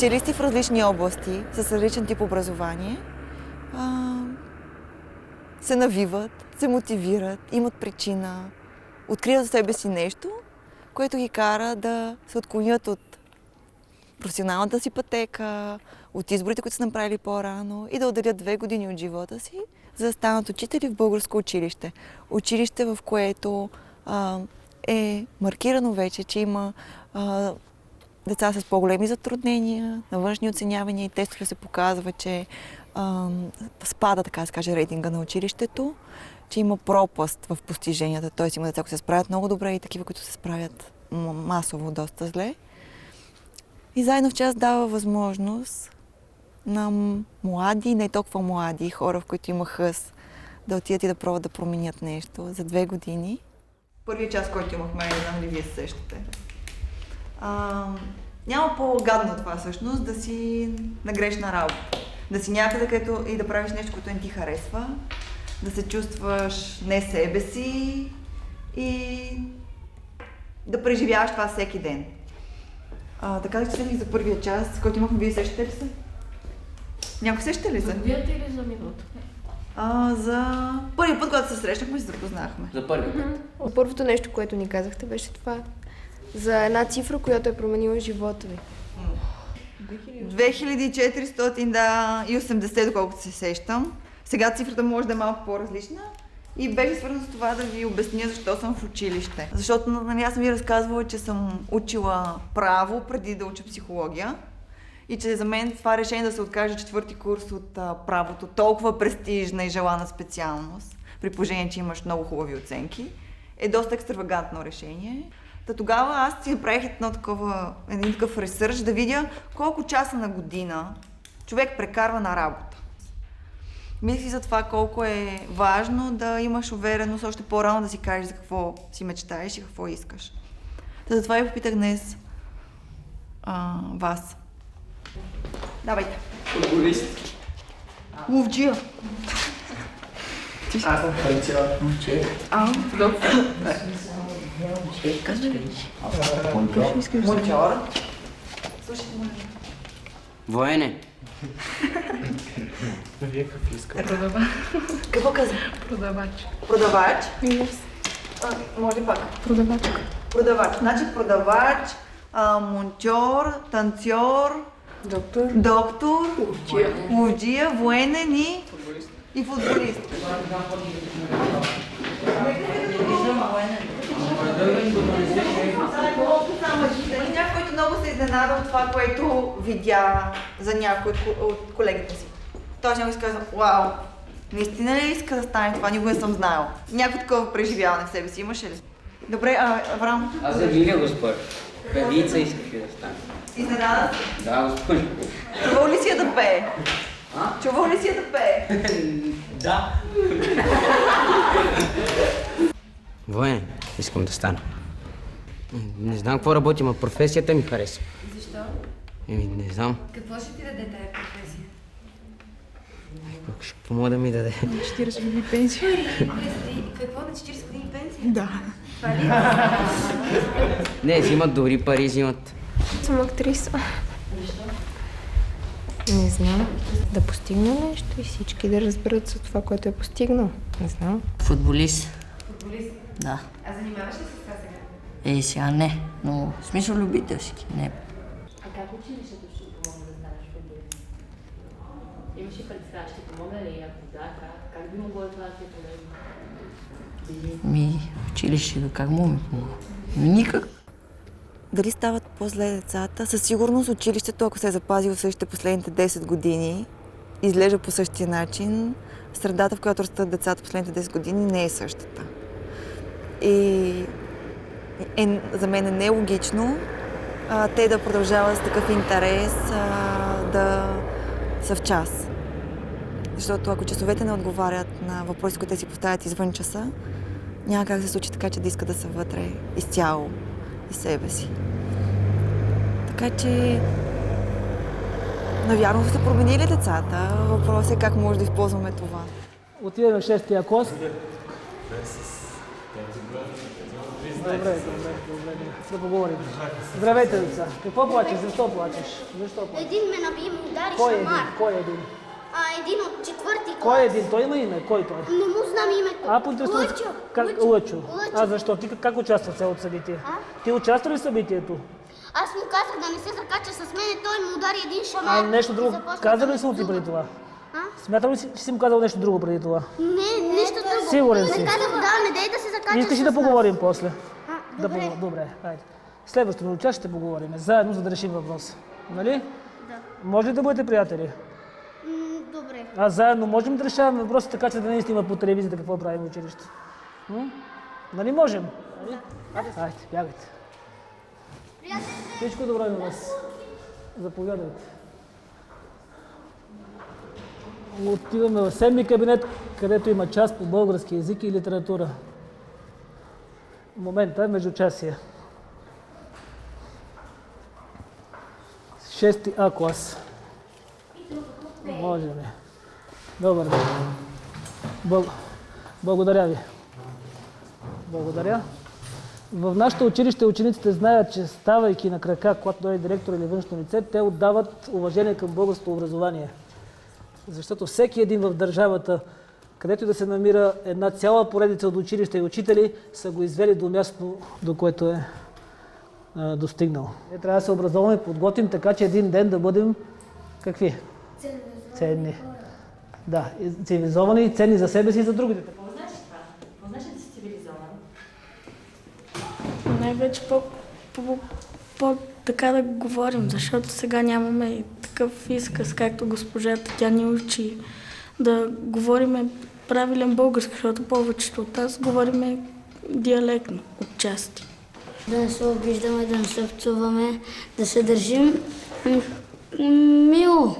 специалисти в различни области, с различен тип образование, се навиват, се мотивират, имат причина, откриват в себе си нещо, което ги кара да се отклонят от професионалната си пътека, от изборите, които са направили по-рано и да отделят 2 години от живота си, за да станат учители в българско училище. Училище, в което е маркирано вече, че има деца с по-големи затруднения, на външни оценявания и тестове се показва, че спада, така да се каже, рейтинга на училището, че има пропаст в постиженията, т.е. има деца, които се справят много добре и такива, които се справят масово доста зле. И заедно в час дава възможност на млади, не толкова млади хора, в които има хъс, да отидат и да пробват да променят нещо за 2 години. Първият час, който имахме, не знам ли вие се сещате. Няма по-гадно това всъщност да си на грешна работа. Да си някъде, където и да правиш нещо, което не ти харесва, да се чувстваш не себе си и да преживяваш това всеки ден. Така че седнах за първия час, който имахме, вие сещате ли се? Някой сещате ли се? Виете или за минута? За първият път, когато се срещнахме, се запознахме. За първи път. Първото нещо, което ни казахте, беше това. За една цифра, която е променила живота ви. 2480, доколкото се сещам. Сега цифрата може да е малко по-различна. И беше свързано с това да ви обясня защо съм в училище. Защото аз съм ви разказвала, че съм учила право преди да уча психология. И че за мен това решение да се откаже 4-ти курс от правото, толкова престижна и желана специалност, при положение, че имаш много хубави оценки, е доста екстравагантно решение. Тогава аз си направих един такъв ресърч да видя колко часа на година човек прекарва на работа. Мисли за това колко е важно да имаш увереност още по-рано да си кажеш за какво си мечтаеш и какво искаш. Затова и попитах днес вас. Давайте. Футболист. Ловджия. Аз съм танцор. Доктор. Монтьор. Слушайте, моля. Воене. Вие какъв искате? Продавач. Какво каза? Продавач. Продавач. Минус. Може ли пак? Продавачка. Продавач. Значи продавач, монтьор, танцор, доктор, ловджия, военен и футболист. Някой, който много се изненада от това, което видя за някой от колегите си. Той ще му изказва, вау, наистина ли иска да стане това? Никога не съм знаела. Някой такова преживяване в себе си имаше ли? Добре, Аврам? Аз за Лилия, госпожа. Певица исках да стане. Изненада? Да, госпожа. Чувал ли си я да пее? Чувал ли си я да пее? Да. Военен искам да стана. Не знам какво работим, а професията ми харесва. Защо? Не знам. Какво ще ти даде тая професия? Какво мога да ми даде? 40 години пенсия. Какво на 40 години пенсия? Да. Това ли? Не, взимат добри пари, взимат. Съм актриса. Защо? Не знам. Да постигна нещо и всички да разберат за това, което е постигнал. Не знам. Футболист. Футболист? Да. А занимаваш ли се с това сега? Сега не, но в смисъл любителски, не. А как училището ще ти помогне да станеш футболист? Имаш ли представа, ще ти помогне ли? Ако да, как би могло това да ти полезно? Училището как му ми помогна? Никак. Дали стават по-зле децата? Със сигурност училището, ако се е запазило същите последните 10 години, изглежда по същия начин. Средата, в която растат децата последните 10 години, не е същата. И за мен е нелогично те да продължават с такъв интерес да са в час. Защото ако часовете не отговарят на въпроси, които те си поставят извън часа, няма как да се случи така, че да искат да са вътре изцяло и себе си. Така че, навярно са променили децата. Въпросът е как може да използваме това. Отидем в 6-тия клас. Добре. Да поговорим. Здравейте, деца. Какво плачеш? Защо плачеш? Един ме наби и ме удари Кой шамар. е един? Един от четвърти клас. Кой е един? Той има име. Кой той? Не му знам името. Поинтересувам се. Лъчо. Лъчо. Защо? Ти как участва в цялото събитие? Ти участва ли в събитието? Аз му казах да не се закача с мене, той му удари един шамар. Нещо друго. Казал ли съм ти преди това? Смятам ли си, че си му казал нещо друго преди това? Не, нищо друго. Сигурен си? Не дей да се закачаш. Искаш ли да поговорим после? Добре. Добре, хайде. Следващото на участие ще поговорим. Заедно, за да решим въпроса. Нали? Да. Може ли да бъдете приятели? Добре. Заедно можем да решаваме въпроса, така че да не снима по телевизията какво правим в училище. Нали можем? Хайде, бягайте. Всичко добро на вас. Заповядайте. Отиваме в седми кабинет, където има част по български език и литература. Момента е междучасие. 6 А клас. Може ли? Добър ден. Благодаря ви. Благодаря. В нашето училище учениците знаят, че ставайки на крака, когато дойде директор или външно лице, те отдават уважение към българското образование. Защото всеки един в държавата, където да се намира една цяла поредица от училища и учители, са го извели до място, до което е достигнал. Трябва да се образоваме и подготвим така, че един ден да бъдем какви? Ценни. Да, цивилизовани и ценни за себе си и за другите. Знаеш това? Знаеш ли да си цивилизован? Най-вече така да говорим, защото сега нямаме такъв изказ, както госпожата. Тя ни учи да говорим правилен български, защото повечето от нас говорим диалектно, отчасти. Да не се обиждаме, да не се пцуваме, да се държим мило.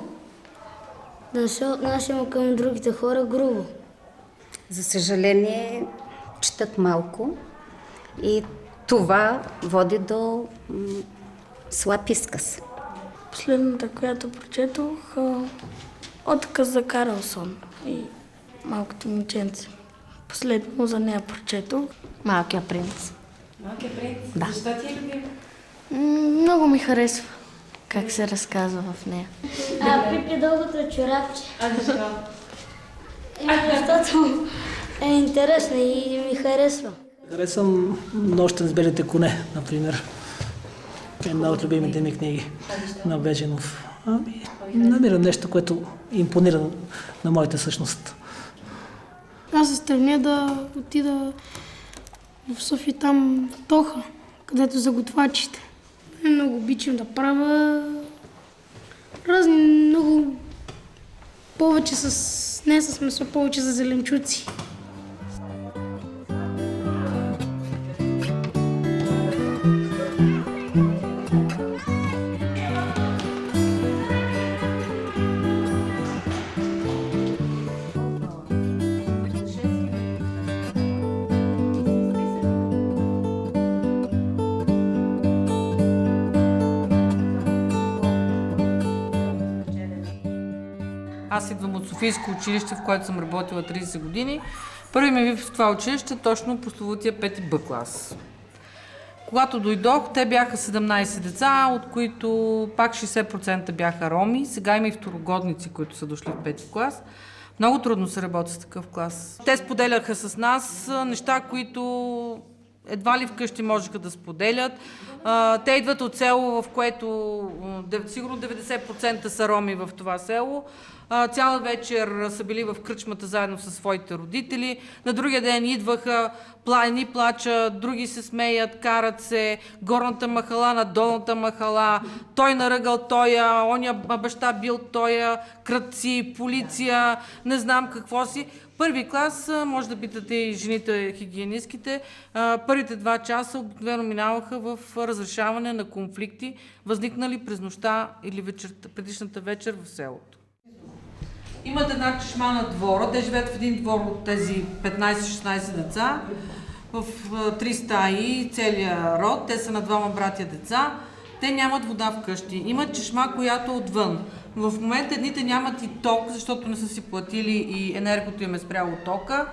Да не се отнасяме към другите хора грубо. За съжаление, четат малко и това води до слаб изказ. Последната, която прочетох, отказ за Карлсон и малкото момченце. Последно за нея прочетох Малкия принц. Малкия принц? Да. Защо ти е любим? Много ми харесва как се разказва в нея. Пипи дългото чорапче. Защо? Защото е интересна и ми харесва. Харесвам Нощен с белите коне, например. Една от любимите ми книги на Веженов. Намирам нещо, което импонира на моята същност. Аз се стремя да отида в София, там в Тоха, където за готвачите. Много обичам да правя разни, много повече не с месо, повече за зеленчуци. Аз идвам от Софийско училище, в което съм работила 30 години. Първи ми в това училище точно прословутия 5 Б клас. Когато дойдох, те бяха 17 деца, от които пак 60% бяха роми. Сега има и второгодници, които са дошли в 5 клас. Много трудно се работи с такъв клас. Те споделяха с нас неща, които едва ли вкъщи можеха да споделят. Те идват от село, в което сигурно 90% са роми в това село. Цяла вечер са били в кръчмата заедно със своите родители. На другия ден идваха, едни плачат, други се смеят, карат се, горната махала на долната махала, той наръгал тоя, оня баща бил тоя, крадци, полиция, не знам какво си. Първи клас, може да питате и жените хигиенистките, първите 2 часа обикновено минаваха в разрешаване на конфликти, възникнали през нощта или предишната вечер в селото. Имат една чешма на двора, те живеят в един двор от тези 15-16 деца, в 3 стаи, целия род, те са на 2 братя деца, те нямат вода вкъщи, имат чешма, която отвън. В момента едните нямат и ток, защото не са си платили и енергото им е спряло тока.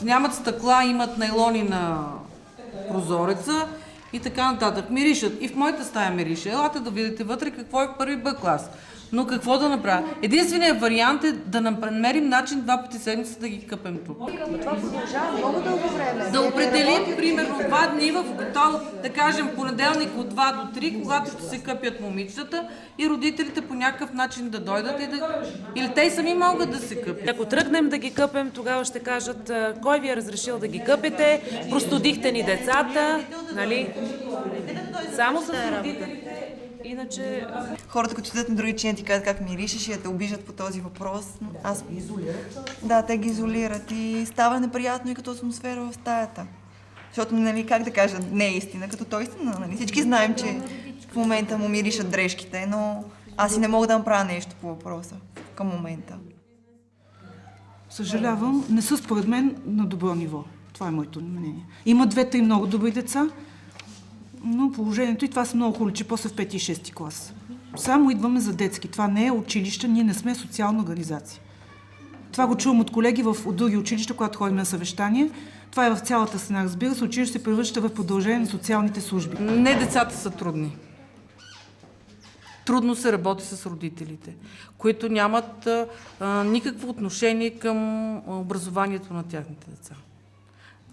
нямат стъкла, имат найлони на прозореца и така нататък. Миришат. И в моята стая мирише. Елате да видите вътре какво е в първи Б клас. Но какво да направя? Единственият вариант е да намерим начин 2 пъти седмица да ги къпем тук. Това продължава много дълго време. Да определим примерно 2 дни да кажем понеделник от 2 до 3, когато ще се къпят момичетата и родителите по някакъв начин да дойдат или те сами могат да се къпят. Ако тръгнем да ги къпем, тогава ще кажат кой ви е разрешил да ги къпете, простудихте ни децата, нали? Само с родителите. Иначе... Хората, които седят на други чиния, ти казват как миришеш и да те обижат по този въпрос. Аз ги изолират? Да, те ги изолират и става неприятно и като атмосфера в стаята. Защото, нали, как да кажа, не е истина, като той истина, нали? Всички знаем, че в момента му миришат дрежките, но аз и не мога да направя нещо по въпроса към момента. Съжалявам, не са според мен на добро ниво. Това е моето мнение. Има 2 и много добри деца, но положението и това са много хубаво, че после в 5 и 6 клас. Само идваме за детски. Това не е училище, ние не сме социална организация. Това го чувам от колеги от други училища, когато ходим на съвещание. Това е в цялата страна. Разбира се, училище се превръща в продължение на социалните служби. Не, децата са трудни. Трудно се работи с родителите, които нямат никакво отношение към образованието на тяхните деца.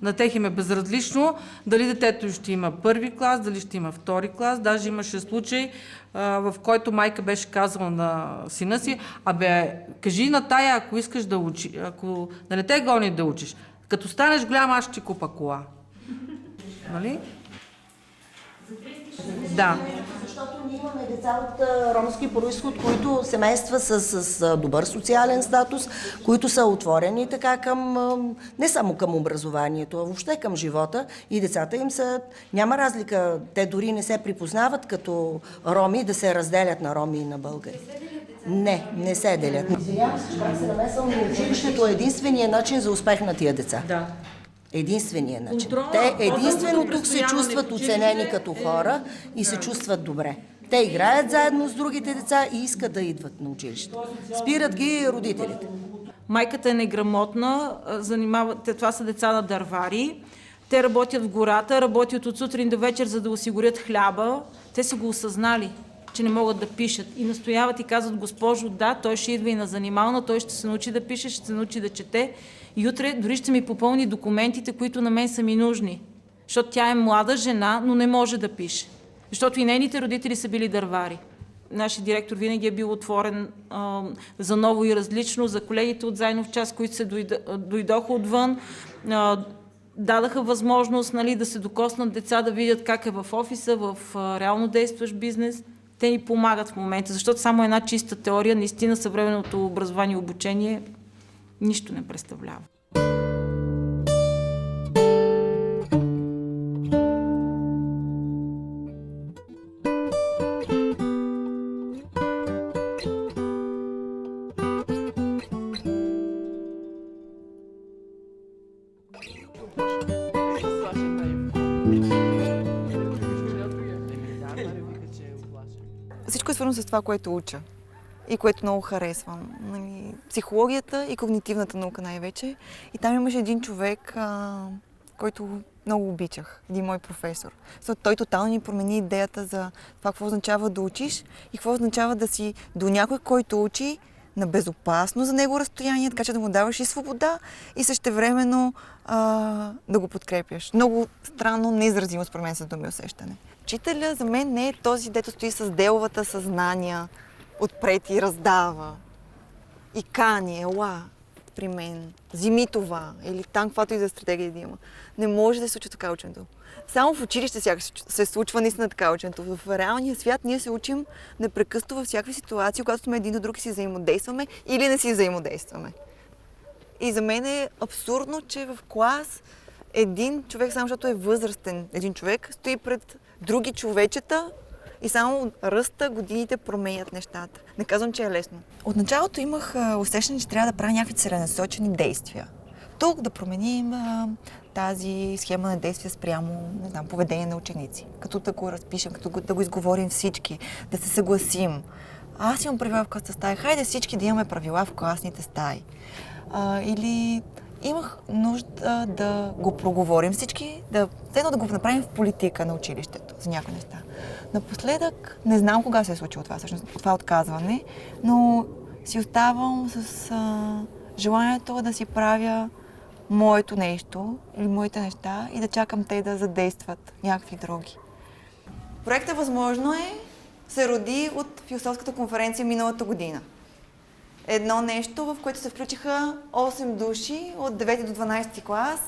На тях им е безразлично дали детето ще има 1 клас, дали ще има 2 клас. Даже имаше случай, в който майка беше казала на сина си: кажи на тая, ако искаш да учи, ако да не те гони да учиш, като станеш голям, аз ще ти купа кола. Нали? Да. Защото ние имаме деца от ромски произход, които семейства с добър социален статус, които са отворени така към, не само към образованието, а въобще към живота, и децата им са, няма разлика, те дори не се припознават като роми да се разделят на роми и на българи. Не се делят. Извинявам се, че пак се намесвам, но училището е единственият начин за успех на тия деца. Да. Единствения начин. Те единствено тук се чувстват оценени като хора и се чувстват добре. Те играят заедно с другите деца и искат да идват на училище. Спират ги родителите. Майката е неграмотна, това са деца на дървари. Те работят в гората, работят от сутрин до вечер, за да осигурят хляба. Те са го осъзнали, че не могат да пишат. И настояват и казват: госпожо, да, той ще идва и на занимална, той ще се научи да пише, ще се научи да чете. И утре дори ще ми попълни документите, които на мен са ми нужни. Защото тя е млада жена, но не може да пише. Защото и нейните родители са били дървари. Нашият директор винаги е бил отворен за ново и различно, за колегите от Зайнов час, които се дойдоха отвън. Дадаха възможност, нали, да се докоснат деца, да видят как е в офиса, в реално действащ бизнес. Те ни помагат в момента, защото само една чиста теория, наистина съвременното образование и обучение нищо не представлява. Всичко е свързано с това, което уча и което много харесвам. Психологията и когнитивната наука най-вече. И там имаше един човек, който много обичах, един мой професор. Защото той тотално ни промени идеята за това какво означава да учиш и какво означава да си до някой, който учи, на безопасно за него разстояние, така че да му даваш и свобода и същевременно да го подкрепяш. Много странно, неизразимо според мен с думи усещане. Учителя за мен не е този, дето стои с деловата съзнания отпред и раздава. И кани, ела при мен, вземи това или там, каквато и за стратегия да има. Не може да се случва така ученето. Само в училище се случва наистина така ученето. В реалния свят ние се учим непрекъснато във всякакви ситуации, когато сме един до друг и си взаимодействаме или не си взаимодействаме. И за мен е абсурдно, че в клас един човек, само защото е възрастен, един човек стои пред други човечета и само ръста, годините променят нещата. Не казвам, че е лесно. От началото имах усещане, че трябва да правя някакви целенасочени действия. Тук да променим тази схема на действия спрямо, не знам, поведение на ученици. Като да го разпишем, като да го изговорим всички, да се съгласим. Аз имам правила в класната стая. Хайде всички да имаме правила в класните стаи. Или имах нужда да го проговорим всички, едно да го направим в политика на училището за някои неща. Напоследък, не знам кога се е случило това, всъщност, това отказване, но си оставам с желанието да си правя моето нещо или моите неща и да чакам те да задействат някакви други. Проектът Възможно се роди от философската конференция миналата година. Едно нещо, в което се включиха 8 души от 9 до 12 клас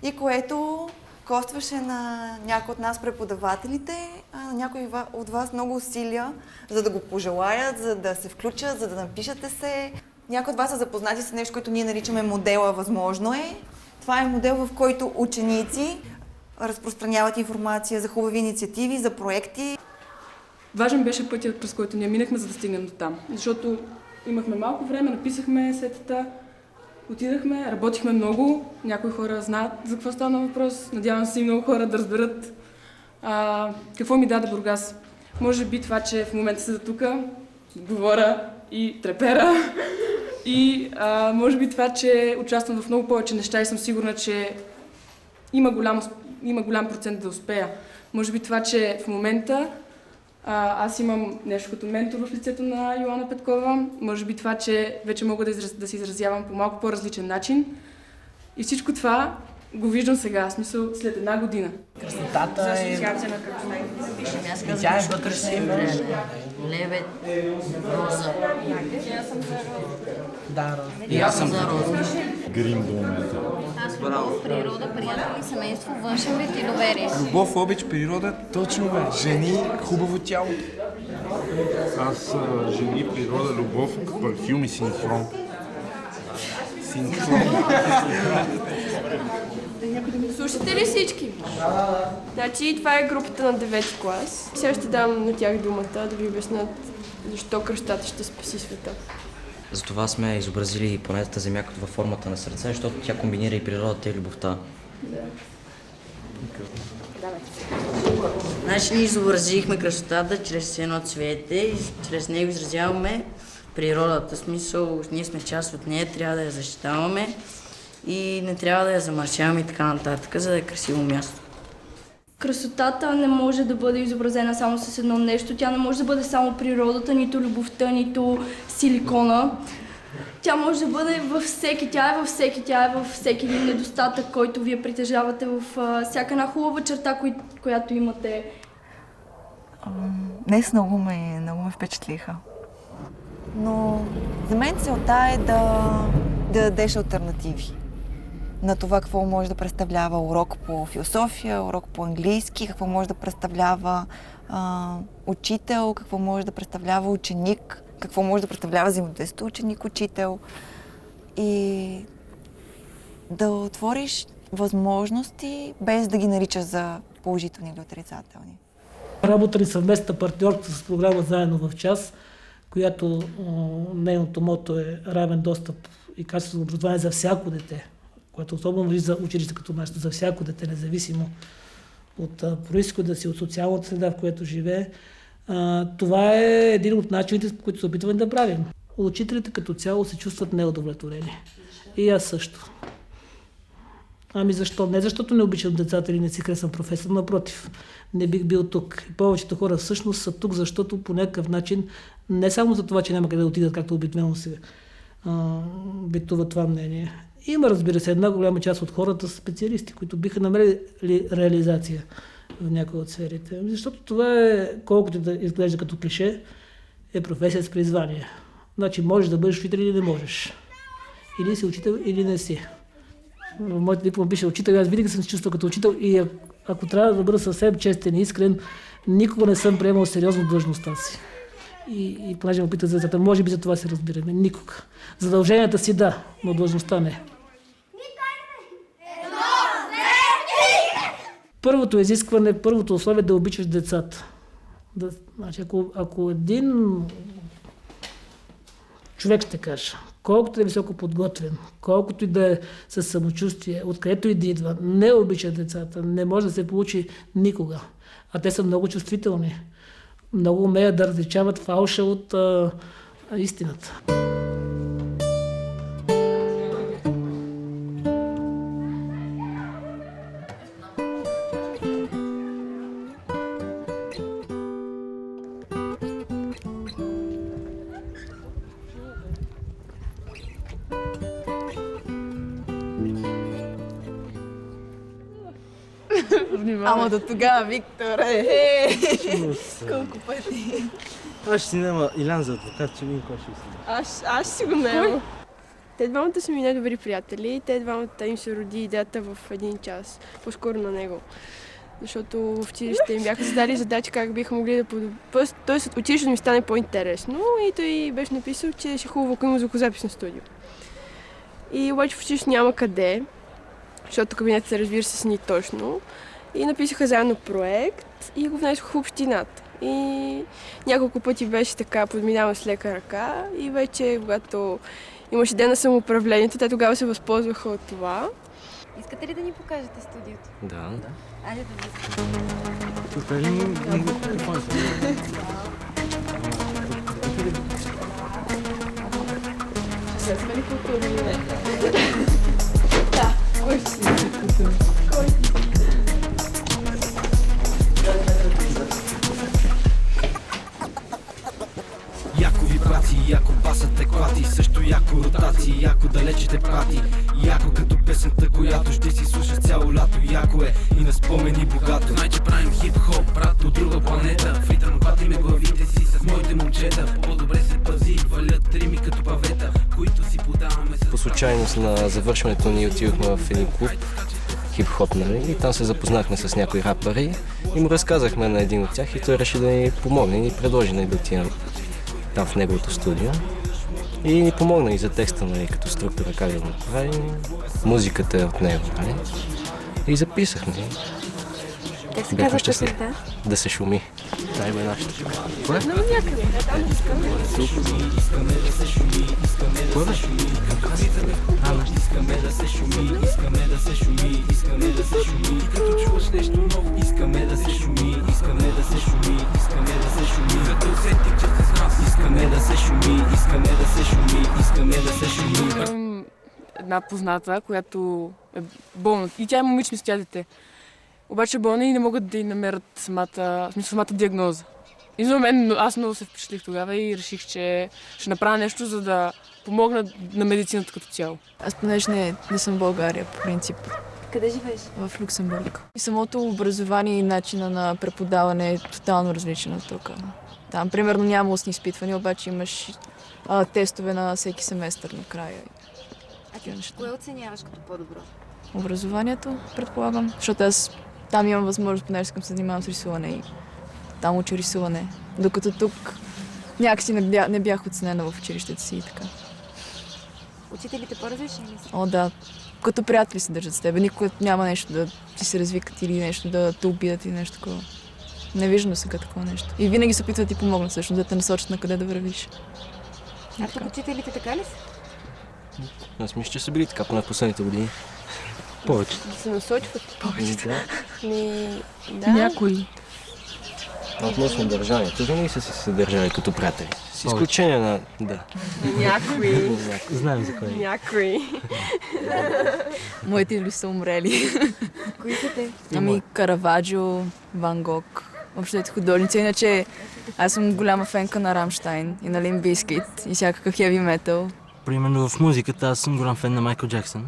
и което костваше на някои от нас преподавателите, на някои от вас много усилия, за да го пожелаят, за да се включат, за да напишат се. Някои от вас са запознати с нещо, което ние наричаме модела Възможно . Това е модел, в който ученици разпространяват информация за хубави инициативи, за проекти. Важен беше пътят, през който ние минахме, за да стигнем до там. Защото имахме малко време, написахме сетата, отидахме, работихме много. Някои хора знаят за какво стана въпрос. Надявам се и много хора да разберат какво ми даде Бургас. Може би това, че в момента седа тук, говоря и трепера. И може би това, че участвам в много повече неща и съм сигурна, че има голям процент да успея. Може би това, че в момента аз имам нещо като ментор в лицето на Йоана Петкова. Може би това, че вече мога да се изразявам по малко по-различен начин. И всичко това го виждам сега, в смисъл след една година. Красотата е... Тя е вътрешен лебед, роза. Да, И аз съм за роза. Грим до момента. Аз любов, природа, приятели, семейство, външен вид и доверие. Любов, обич, природа, точно бе. Жени, хубаво тяло. Аз жени, природа, любов, парфюм и синхрон. Слушате ли всички? Значи това е групата на 9 клас. Сега ще дам на тях думата да ви обяснят защо кръстата ще спаси света. Затова сме изобразили планетата Земя като във формата на сърце, защото тя комбинира и природата и любовта. Значи ние изобразихме красотата чрез едно цвете и чрез него изразяваме природата. В смисъл, ние сме част от нея, трябва да я защитаваме и не трябва да я замърсяваме и така нататък, за да е красиво място. Красотата не може да бъде изобразена само с едно нещо. Тя не може да бъде само природата, нито любовта, нито силикона. Тя може да бъде във всеки, тя е във всеки един недостатък, който вие притежавате, в всяка една хубава черта, която имате. Днес много ме впечатлиха. Но за мен целта е да дадеш алтернативи на това какво може да представлява урок по философия, урок по английски, какво може да представлява учител, какво може да представлява ученик, какво може да представлява взаимодействието ученик-учител и да отвориш възможности, без да ги наричаш за положителни или отрицателни. Работа ни съвместна партньорка с програма Заедно в час, която нейното мото е равен достъп и качествено образование за всяко дете, което особено важи за училище като нашето, за всяко дете, независимо от произхода си, от социалната среда, в която живее. Това е един от начините, които се опитваме да правим. Учителите като цяло се чувстват неудовлетворени. И аз също. Ами защо? Не защото не обичам децата или не си харесвам професор, напротив, не бих бил тук. И повечето хора всъщност са тук, защото по някакъв начин, не само за това, че няма къде да отидат, както обикновено се битува това мнение. Има, разбира се, една голяма част от хората са специалисти, които биха намерили реализация в някои от сферите. Защото това е, колкото да изглежда като клише, е професия с призвание. Значи можеш да бъдеш учител или не можеш. Или си учител, или не си. В моята диплома пише учител, аз винаги съм се чувствал като учител и ако трябва да бъда съвсем честен и искрен, никога не съм приемал сериозно длъжността си. И понеже ме питат за децата, може би за това се разбираме. Никога. Задълженията си да, но длъжността не. Първото изискване, първото условие е да обичаш децата. Значи, ако един човек ще каже, колкото е високо подготвен, колкото и да е със самочувствие, откъдето и да идва, не обича децата, не може да се получи никога. А те са много чувствителни. Много умеят да различават фалша от истината. внимание. Ама до тогава, Викторе! Колко пъти? Аз ще си нема Илян за адвокат, че видим кой ще си. Аз си го нямам. Те двамата са ми най-добри приятели. Те двамата им се роди идеята в един час. По-скоро на него. Защото в училище им бяха задали задачи как биха могли да подобрят. Тоест училището ми стане по-интересно и той беше написал, че ще е хубаво, ако има звукозаписно студио. И обаче в училище няма къде, защото кабинетът се разбира се сни точно. И написаха заедно проект и го внесоха в общината. И няколко пъти беше така подминаван с лека ръка и вече, когато имаше ден на самоуправлението, те тогава се възползваха от това. Искате ли да ни покажете студиото? Да. Айде да видим. Тук ли ми телефон? Сега сме ли културни? Да. Кой ще си културни? Кой? Яко вибрации, яко басът е клати, също яко ротации, яко далече те прати. Яко като песента, която ще си слушаш цяло лято. Яко е и на спомени богато. Знай, че правим хип-хоп, брат, от друга планета. В ритъм клатиме главите си с моите момчета. По-добре се пази, валят рими като павета, които си подаваме с... По случайност на завършването ни отидохме в един клуб, хип-хоп, нали? И там се запознахме с някои рапъри и му разказахме на един от тях и той реши да ни помогне и ни предложи да отидем там в неговото студио. И ни помогна и за текста, нали, като структура, как да го направим. Музиката е от него, нали? И записахме. Как се Бяхме казва щастливи. песента? Да се шуми. Това е нашата. Кое? Но някъде. Там искаме. Искаме да се шуми, искаме да се шуми. Искаме да се шуми, искаме да се шуми, искаме да се шуми. Като чуваш нещо ново, искаме да се шуми, искаме да се шуми, искаме да се шуми. Като усетих, че сте с нас, искаме да се шуми, искаме да се шуми, искаме да се шуми. Имам една позната, която е болна. И тя е момиче, мисля, тя дете. Обаче болна и не могат да й намерят самата диагноза. И за мен аз много се впечатлих тогава и реших, че ще направя нещо, за да помогна на медицината като цяло. Аз понеже не съм в България, по принцип. Къде живееш? В Люксембург. И самото образование и начина на преподаване е тотално различен от тук. Там, примерно, няма устни изпитвания, обаче имаш тестове на всеки семестър накрая. А ти кое оценяваш като по-добро? Образованието, предполагам, защото аз там имам възможност, понеже искам се занимавам с рисуване и там уча рисуване. Докато тук някакси не бях оценена в училището си и така. Учителите по-различни ли са? О, да. Като приятели се държат с теб. Никога няма нещо да ти се развикат или нещо да те обидат или нещо такова. Не виждам сега такова нещо. И винаги се опитват да ти помогнат всъщност, да те насочат на къде да вървиш. А тук учителите така ли са? Аз мисля, че са били така поне в последните години. Повече. Да се насочват? Повечето. Да. Някои. Относно държанието, винаги са се държали като приятели. С изключение на... Да. Някои. Знаем за кой. Някои. Моите идоли са умрели. Кои са те? Ами Караваджо, Ван Гог, въобще художници. Иначе аз съм голяма фенка на Рамштайн и на Лимп Бизкит и всякакъв хеви метал. Примерно в музиката аз съм голям фен на Майкъл Джаксън.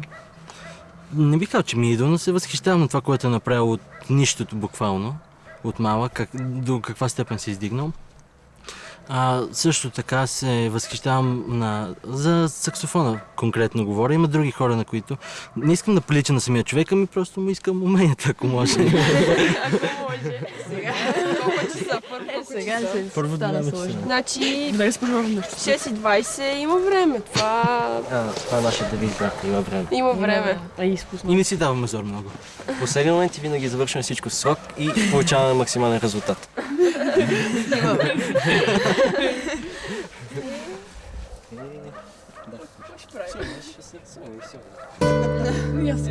Не бих казал, че ми е идол, но се възхищавам на това, което е направил от нищото буквално, от малък, до каква степен се издигнал. Също така се възхищавам за саксофона, конкретно говоря. Има други хора, на които не искам да прилича на самия човек, ами просто му искам уменията, ако може. Ако може. Сега. Колко часа? Сега се стана сложно. Значи, 6:20 има време. Това е нашия девиз, да, има време. Има време. И не си даваме зор много. В последния момент винаги завършваме всичко в срок и получаваме максимален резултат. Ясно.